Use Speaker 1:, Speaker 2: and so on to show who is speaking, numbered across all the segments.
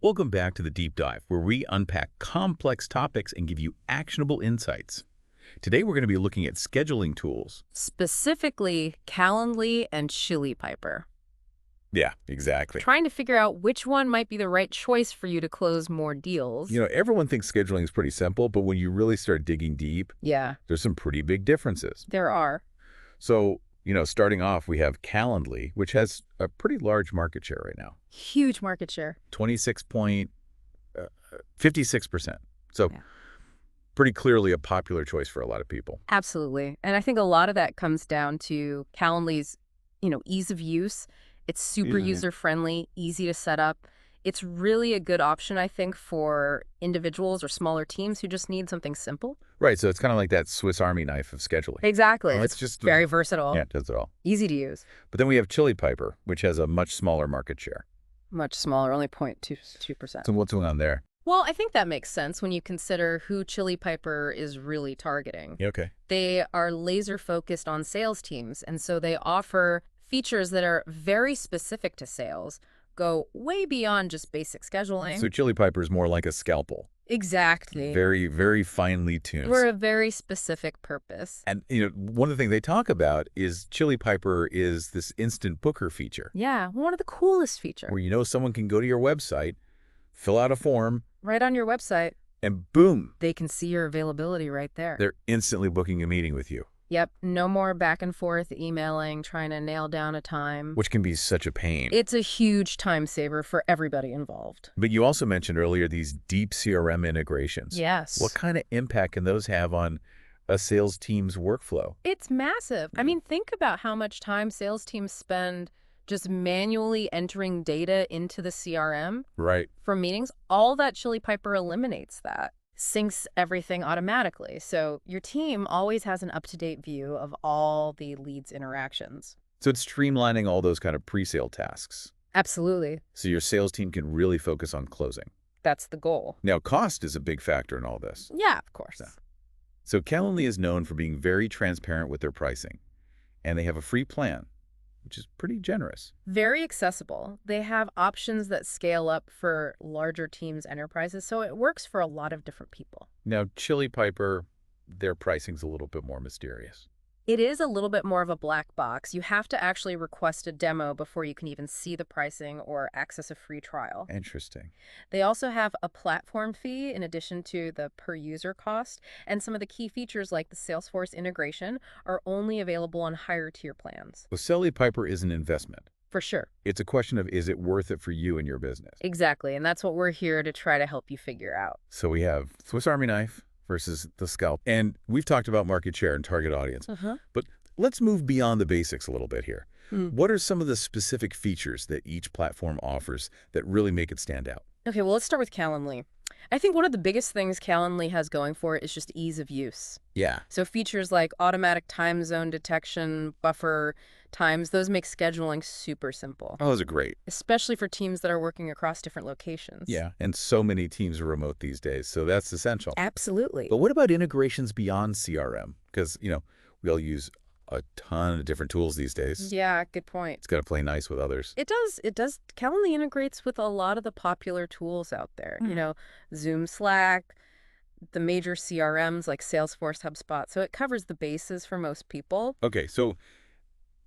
Speaker 1: Welcome back to the Deep Dive, where we unpack complex topics and give you actionable insights. Today, we're going to be looking at scheduling tools.
Speaker 2: Specifically, Calendly and Chili Piper.
Speaker 1: Yeah, exactly.
Speaker 2: Trying to figure out which one might be the right choice for you to close more deals.
Speaker 1: Everyone thinks scheduling is pretty simple, but when you really start digging deep,
Speaker 2: Yeah,
Speaker 1: there's some pretty big differences.
Speaker 2: there are.
Speaker 1: So, starting off, we have Calendly, which has a pretty large market share right now.
Speaker 2: Huge market share.
Speaker 1: 56%. So,
Speaker 2: Yeah.
Speaker 1: pretty clearly a popular choice for a lot of people.
Speaker 2: Absolutely. And I think a lot of that comes down to Calendly's, ease of use. It's super
Speaker 1: Yeah.
Speaker 2: user-friendly, easy to set up. It's really a good option, I think, for individuals or smaller teams who just need something simple.
Speaker 1: Right, so it's kind of like that Swiss Army knife of scheduling.
Speaker 2: Exactly.
Speaker 1: Oh,
Speaker 2: It's
Speaker 1: it's just
Speaker 2: very versatile,
Speaker 1: Yeah, it does it all.
Speaker 2: easy to use.
Speaker 1: But then we have Chili Piper, which has a much smaller market share.
Speaker 2: Much smaller, only 0.22%.
Speaker 1: So what's going on there?
Speaker 2: Well, I think that makes sense when you consider who Chili Piper is really targeting.
Speaker 1: Yeah, okay.
Speaker 2: They are laser focused on sales teams, and so they offer features that are very specific to sales, go way beyond just basic scheduling.
Speaker 1: So Chili Piper is more like a scalpel.
Speaker 2: Exactly.
Speaker 1: Very, very finely tuned.
Speaker 2: For a very specific purpose.
Speaker 1: And, one of the things they talk about is Chili Piper is this instant booker feature.
Speaker 2: Yeah, one of the coolest features.
Speaker 1: Where someone can go to your website, fill out a form,
Speaker 2: Right on your website,
Speaker 1: and boom,
Speaker 2: they can see your availability right there.
Speaker 1: they're instantly booking a meeting with you.
Speaker 2: Yep, no more back and forth emailing, trying to nail down a time.
Speaker 1: Which can be such a pain.
Speaker 2: It's a huge time saver for everybody involved.
Speaker 1: But you also mentioned earlier these deep CRM integrations.
Speaker 2: Yes.
Speaker 1: What kind of impact can those have on a sales team's workflow?
Speaker 2: It's massive. I mean, think about how much time sales teams spend just manually entering data into the CRM
Speaker 1: Right.
Speaker 2: for meetings. All that Chili Piper eliminates that. Syncs everything automatically. So your team always has an up-to-date view of all the leads' interactions.
Speaker 1: So it's streamlining all those kind of pre-sale tasks.
Speaker 2: Absolutely.
Speaker 1: So your sales team can really focus on closing.
Speaker 2: That's the goal.
Speaker 1: Now, cost is a big factor in all this.
Speaker 2: Yeah, of course.
Speaker 1: Yeah. So Calendly is known for being very transparent with their pricing. And they have a free plan, which is pretty generous.
Speaker 2: Very accessible. They have options that scale up for larger teams, enterprises, so it works for a lot of different people.
Speaker 1: Now, Chili Piper, their pricing's a little bit more mysterious.
Speaker 2: It is a little bit more of a black box. You have to actually request a demo before you can even see the pricing or access a free trial.
Speaker 1: Interesting.
Speaker 2: They also have a platform fee in addition to the per-user cost, and some of the key features like the Salesforce integration are only available on higher-tier plans.
Speaker 1: Well, Chili Piper is an investment.
Speaker 2: For sure.
Speaker 1: It's a question of, is it worth it for you and your business?
Speaker 2: Exactly, and that's what we're here to try to help you figure out.
Speaker 1: So we have Swiss Army knife versus the scalp. And we've talked about market share and target audience. But let's move beyond the basics a little bit here. What are some of the specific features that each platform offers that really make it stand out?
Speaker 2: Okay, well, let's start with Calendly. I think one of the biggest things Calendly has going for it is just ease of use.
Speaker 1: Yeah.
Speaker 2: So features like automatic time zone detection, buffer times, those make scheduling super simple.
Speaker 1: Oh, those are great.
Speaker 2: Especially for teams that are working across different locations.
Speaker 1: Yeah, and so many teams are remote these days, so that's essential.
Speaker 2: Absolutely.
Speaker 1: But what about integrations beyond CRM? Because, we all use a ton of different tools these days.
Speaker 2: Yeah, good point.
Speaker 1: It's got to play nice with others.
Speaker 2: It does. It does. Calendly integrates with a lot of the popular tools out there. Zoom, Slack, the major CRMs like Salesforce, HubSpot. So it covers the bases for most people.
Speaker 1: Okay, so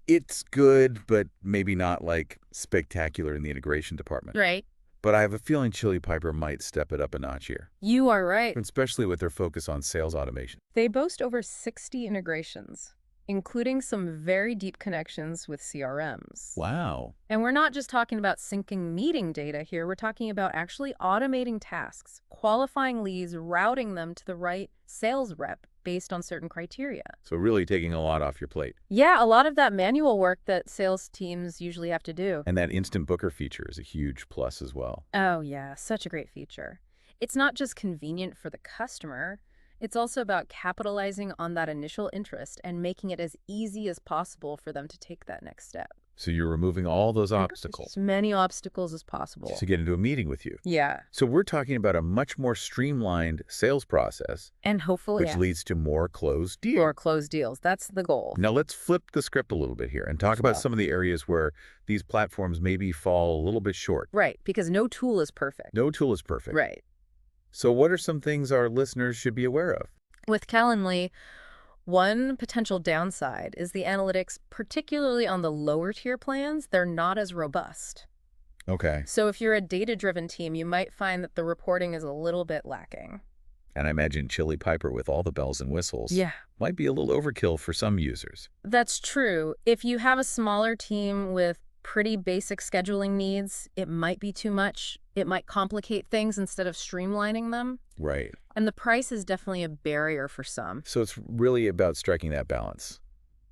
Speaker 1: it's good, but maybe not like spectacular in the integration department.
Speaker 2: Right.
Speaker 1: But I have a feeling Chili Piper might step it up a notch here,
Speaker 2: You are right.
Speaker 1: especially with their focus on sales automation.
Speaker 2: They boast over 60 integrations, including some very deep connections with CRMs.
Speaker 1: Wow.
Speaker 2: And we're not just talking about syncing meeting data here. We're talking about actually automating tasks, qualifying leads, routing them to the right sales rep based on certain criteria.
Speaker 1: So really taking a lot off your plate.
Speaker 2: Yeah, a lot of that manual work that sales teams usually have to do.
Speaker 1: And that instant booker feature is a huge plus as well.
Speaker 2: Oh, yeah, such a great feature. It's not just convenient for the customer. It's also about capitalizing on that initial interest and making it as easy as possible for them to take that next step.
Speaker 1: So you're removing all those
Speaker 2: As
Speaker 1: obstacles
Speaker 2: many obstacles as possible.
Speaker 1: to get into a meeting with you.
Speaker 2: Yeah.
Speaker 1: So we're talking about a much more streamlined sales process,
Speaker 2: And hopefully,
Speaker 1: which leads to more closed deals.
Speaker 2: more closed deals. That's the goal.
Speaker 1: Now let's flip the script a little bit here and talk about some of the areas where these platforms maybe fall a little bit short.
Speaker 2: Right, because no tool is perfect.
Speaker 1: No tool is perfect.
Speaker 2: Right.
Speaker 1: So what are some things our listeners should be aware of?
Speaker 2: With Calendly, one potential downside is the analytics, particularly on the lower tier plans, they're not as robust.
Speaker 1: Okay.
Speaker 2: So if you're a data-driven team, you might find that the reporting is a little bit lacking.
Speaker 1: And I imagine Chili Piper with all the bells and whistles might be a little overkill for some users.
Speaker 2: That's true. If you have a smaller team with pretty basic scheduling needs, it might be too much. It might complicate things instead of streamlining them.
Speaker 1: Right.
Speaker 2: And the price is definitely a barrier for some.
Speaker 1: So it's really about striking that balance.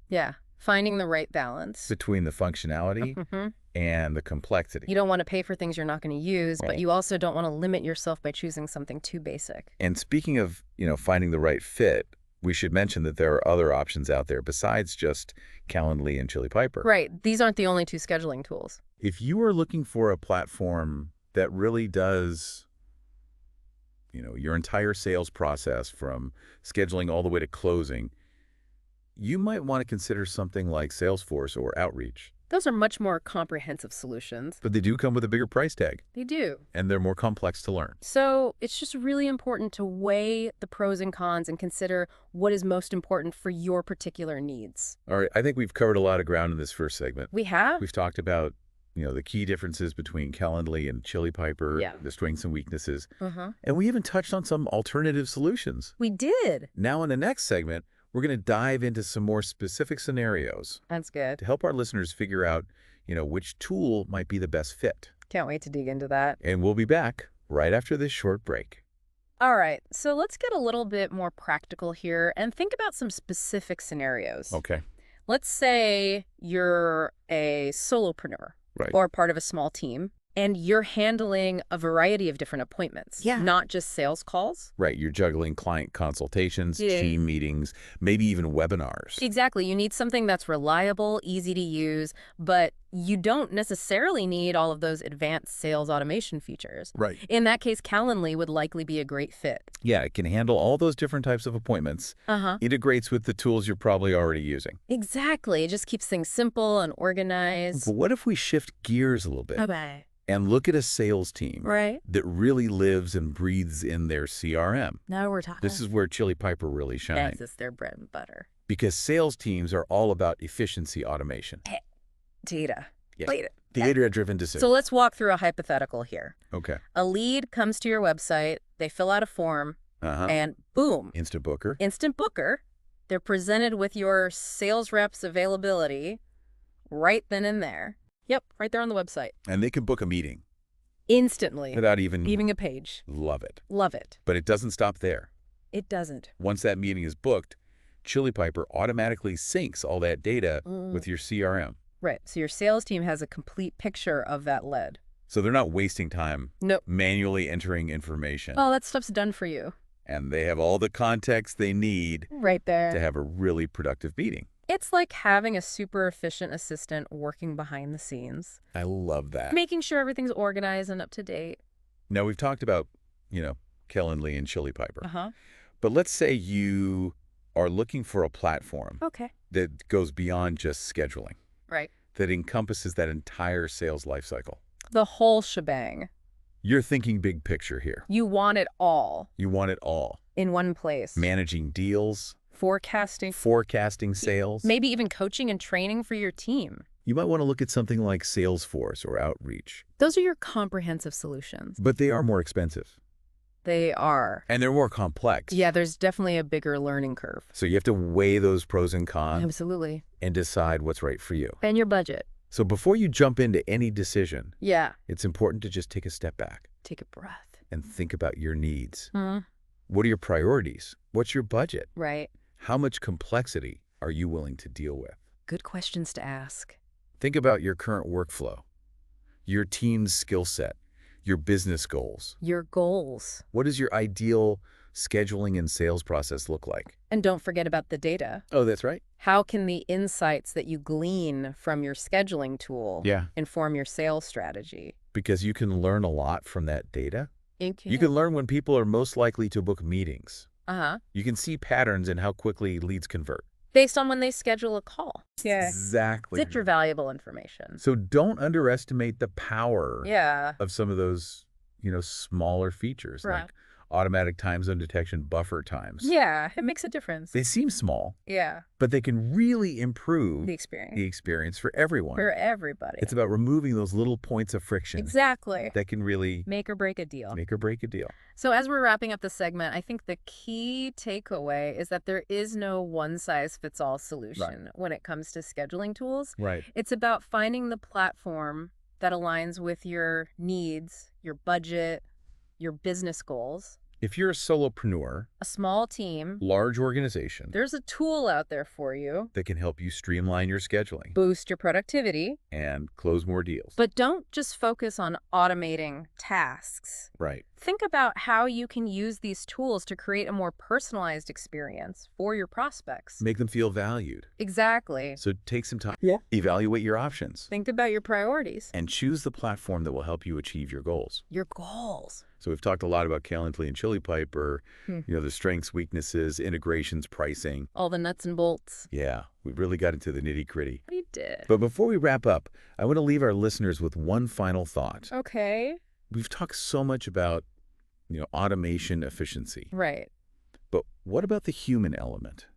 Speaker 2: Yeah, finding the right balance.
Speaker 1: Between the functionality and the complexity.
Speaker 2: You don't want to pay for things you're not going to use, but you also don't want to limit yourself by choosing something too basic.
Speaker 1: And speaking of, finding the right fit, we should mention that there are other options out there besides just Calendly and Chili Piper.
Speaker 2: Right. These aren't the only two scheduling tools.
Speaker 1: If you are looking for a platform that really does, your entire sales process from scheduling all the way to closing, you might want to consider something like Salesforce or Outreach.
Speaker 2: Those are much more comprehensive solutions.
Speaker 1: But they do come with a bigger price tag.
Speaker 2: They do.
Speaker 1: And they're more complex to learn.
Speaker 2: So it's just really important to weigh the pros and cons and consider what is most important for your particular needs.
Speaker 1: All right, I think we've covered a lot of ground in this first segment.
Speaker 2: We have?
Speaker 1: We've talked about, the key differences between Calendly and Chili Piper, the strengths and weaknesses. And we even touched on some alternative solutions.
Speaker 2: We did.
Speaker 1: Now in the next segment, we're going to dive into some more specific scenarios.
Speaker 2: That's good.
Speaker 1: To help our listeners figure out, which tool might be the best fit.
Speaker 2: Can't wait to dig into that.
Speaker 1: And we'll be back right after this short break.
Speaker 2: All right, so let's get a little bit more practical here and think about some specific scenarios.
Speaker 1: Okay.
Speaker 2: Let's say you're a solopreneur or part of a small team, and you're handling a variety of different appointments, not just sales calls.
Speaker 1: Right. You're juggling client consultations, team meetings, maybe even webinars.
Speaker 2: Exactly. You need something that's reliable, easy to use, but you don't necessarily need all of those advanced sales automation features.
Speaker 1: Right.
Speaker 2: In that case, Calendly would likely be a great fit.
Speaker 1: Yeah, it can handle all those different types of appointments. Integrates with the tools you're probably already using.
Speaker 2: Exactly. It just keeps things simple and organized.
Speaker 1: But what if we shift gears a little bit?
Speaker 2: Okay.
Speaker 1: And look at a sales team that really lives and breathes in their CRM.
Speaker 2: Now we're talking.
Speaker 1: This is where Chili Piper really shines.
Speaker 2: This is their bread and butter.
Speaker 1: Because sales teams are all about efficiency automation.
Speaker 2: Data.
Speaker 1: Data-driven decisions.
Speaker 2: So let's walk through a hypothetical here.
Speaker 1: Okay.
Speaker 2: A lead comes to your website, they fill out a form, and boom.
Speaker 1: Instant booker.
Speaker 2: Instant booker. They're presented with your sales rep's availability right then and there. Yep, right there on the website.
Speaker 1: And they can book a meeting.
Speaker 2: Instantly.
Speaker 1: Without even
Speaker 2: leaving a page.
Speaker 1: Love it.
Speaker 2: Love it.
Speaker 1: But it doesn't stop there.
Speaker 2: It doesn't.
Speaker 1: Once that meeting is booked, Chili Piper automatically syncs all that data with your CRM.
Speaker 2: Right, so your sales team has a complete picture of that lead.
Speaker 1: So they're not wasting time manually entering information.
Speaker 2: Oh, that stuff's done for you.
Speaker 1: And they have all the context they need
Speaker 2: right there
Speaker 1: to have a really productive meeting.
Speaker 2: It's like having a super efficient assistant working behind the scenes.
Speaker 1: I love that.
Speaker 2: Making sure everything's organized and up to date.
Speaker 1: Now, we've talked about, Calendly and Chili Piper. But let's say you are looking for a platform that goes beyond just scheduling.
Speaker 2: Right.
Speaker 1: That encompasses that entire sales lifecycle.
Speaker 2: The whole shebang.
Speaker 1: You're thinking big picture here.
Speaker 2: You want it all.
Speaker 1: You want it all.
Speaker 2: In one place.
Speaker 1: Managing deals.
Speaker 2: Forecasting
Speaker 1: sales.
Speaker 2: Maybe even coaching and training for your team.
Speaker 1: You might want to look at something like Salesforce or Outreach.
Speaker 2: Those are your comprehensive solutions.
Speaker 1: But they are more expensive.
Speaker 2: They are.
Speaker 1: And they're more complex.
Speaker 2: Yeah, there's definitely a bigger learning curve.
Speaker 1: So you have to weigh those pros and cons.
Speaker 2: Absolutely.
Speaker 1: And decide what's right for you.
Speaker 2: And your budget.
Speaker 1: So before you jump into any decision,
Speaker 2: yeah,
Speaker 1: it's important to just take a step back.
Speaker 2: Take a breath.
Speaker 1: And think about your needs. What are your priorities? What's your budget?
Speaker 2: Right.
Speaker 1: How much complexity are you willing to deal with?
Speaker 2: Good questions to ask.
Speaker 1: Think about your current workflow, your team's skill set, your business goals.
Speaker 2: Your goals.
Speaker 1: What does your ideal scheduling and sales process look like?
Speaker 2: And don't forget about the data.
Speaker 1: Oh, that's right.
Speaker 2: How can the insights that you glean from your scheduling tool
Speaker 1: Yeah,
Speaker 2: inform your sales strategy?
Speaker 1: because you can learn a lot from that data.
Speaker 2: You
Speaker 1: You can learn when people are most likely to book meetings.
Speaker 2: Uh-huh.
Speaker 1: You can see patterns in how quickly leads convert.
Speaker 2: Based on when they schedule a call. Yeah.
Speaker 1: Exactly.
Speaker 2: It's your valuable information.
Speaker 1: So don't underestimate the power
Speaker 2: Yeah.
Speaker 1: of some of those, smaller features
Speaker 2: Right.
Speaker 1: like automatic time zone detection buffer times.
Speaker 2: Yeah, it makes a difference.
Speaker 1: They seem small,
Speaker 2: Yeah.
Speaker 1: but they can really improve
Speaker 2: The experience.
Speaker 1: the experience for everyone.
Speaker 2: For everybody.
Speaker 1: It's about removing those little points of friction
Speaker 2: Exactly.
Speaker 1: that can really
Speaker 2: Make or break a deal.
Speaker 1: make or break a deal.
Speaker 2: So as we're wrapping up the segment, I think the key takeaway is that there is no one-size-fits-all solution when it comes to scheduling tools.
Speaker 1: Right.
Speaker 2: It's about finding the platform that aligns with your needs, your budget, your business goals.
Speaker 1: If you're a solopreneur,
Speaker 2: A small team,
Speaker 1: large organization
Speaker 2: there's a tool out there for you.
Speaker 1: that can help you streamline your scheduling
Speaker 2: Boost your productivity.
Speaker 1: and close more deals.
Speaker 2: But don't just focus on automating tasks.
Speaker 1: Right.
Speaker 2: Think about how you can use these tools to create a more personalized experience for your prospects.
Speaker 1: Make them feel valued.
Speaker 2: Exactly.
Speaker 1: So take some time.
Speaker 2: Yeah.
Speaker 1: Evaluate your options.
Speaker 2: Think about your priorities.
Speaker 1: And choose the platform that will help you achieve your goals.
Speaker 2: Your goals.
Speaker 1: So we've talked a lot about Calendly and Chili Piper, the strengths, weaknesses, integrations, pricing.
Speaker 2: All the nuts and bolts.
Speaker 1: Yeah, we really got into the nitty-gritty.
Speaker 2: We did.
Speaker 1: But before we wrap up, I want to leave our listeners with one final thought.
Speaker 2: Okay.
Speaker 1: We've talked so much about, automation efficiency.
Speaker 2: Right.
Speaker 1: But what about the human element?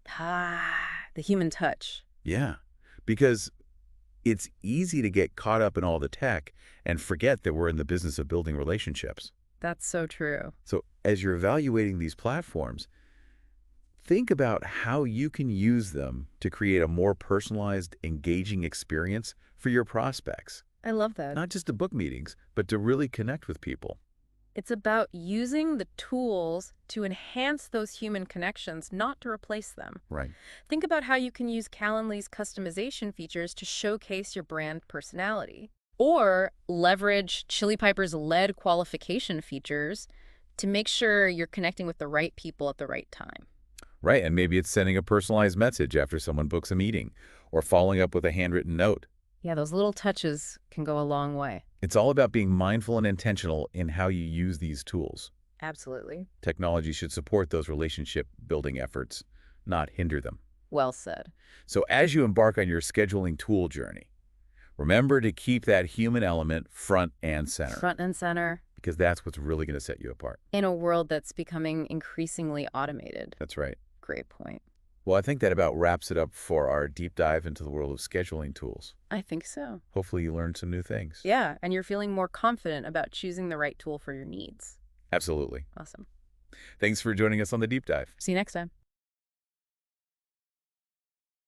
Speaker 2: The human touch.
Speaker 1: Yeah, because it's easy to get caught up in all the tech and forget that we're in the business of building relationships.
Speaker 2: That's so true.
Speaker 1: So as you're evaluating these platforms, think about how you can use them to create a more personalized, engaging experience for your prospects.
Speaker 2: I love that.
Speaker 1: Not just to book meetings, but to really connect with people.
Speaker 2: It's about using the tools to enhance those human connections, not to replace them.
Speaker 1: Right.
Speaker 2: Think about how you can use Calendly's customization features to showcase your brand personality. Or leverage Chili Piper's lead qualification features to make sure you're connecting with the right people at the right time.
Speaker 1: Right, and maybe it's sending a personalized message after someone books a meeting, or following up with a handwritten note.
Speaker 2: Yeah, those little touches can go a long way.
Speaker 1: It's all about being mindful and intentional in how you use these tools.
Speaker 2: Absolutely.
Speaker 1: Technology should support those relationship-building efforts, not hinder them.
Speaker 2: Well said.
Speaker 1: So as you embark on your scheduling tool journey, remember to keep that human element front and center.
Speaker 2: Front and center.
Speaker 1: Because that's what's really going to set you apart.
Speaker 2: In a world that's becoming increasingly automated.
Speaker 1: That's right.
Speaker 2: Great point.
Speaker 1: Well, I think that about wraps it up for our deep dive into the world of scheduling tools.
Speaker 2: I think so.
Speaker 1: Hopefully you learned some new things.
Speaker 2: Yeah, and you're feeling more confident about choosing the right tool for your needs.
Speaker 1: Absolutely.
Speaker 2: Awesome.
Speaker 1: Thanks for joining us on the deep dive.
Speaker 2: See you next time.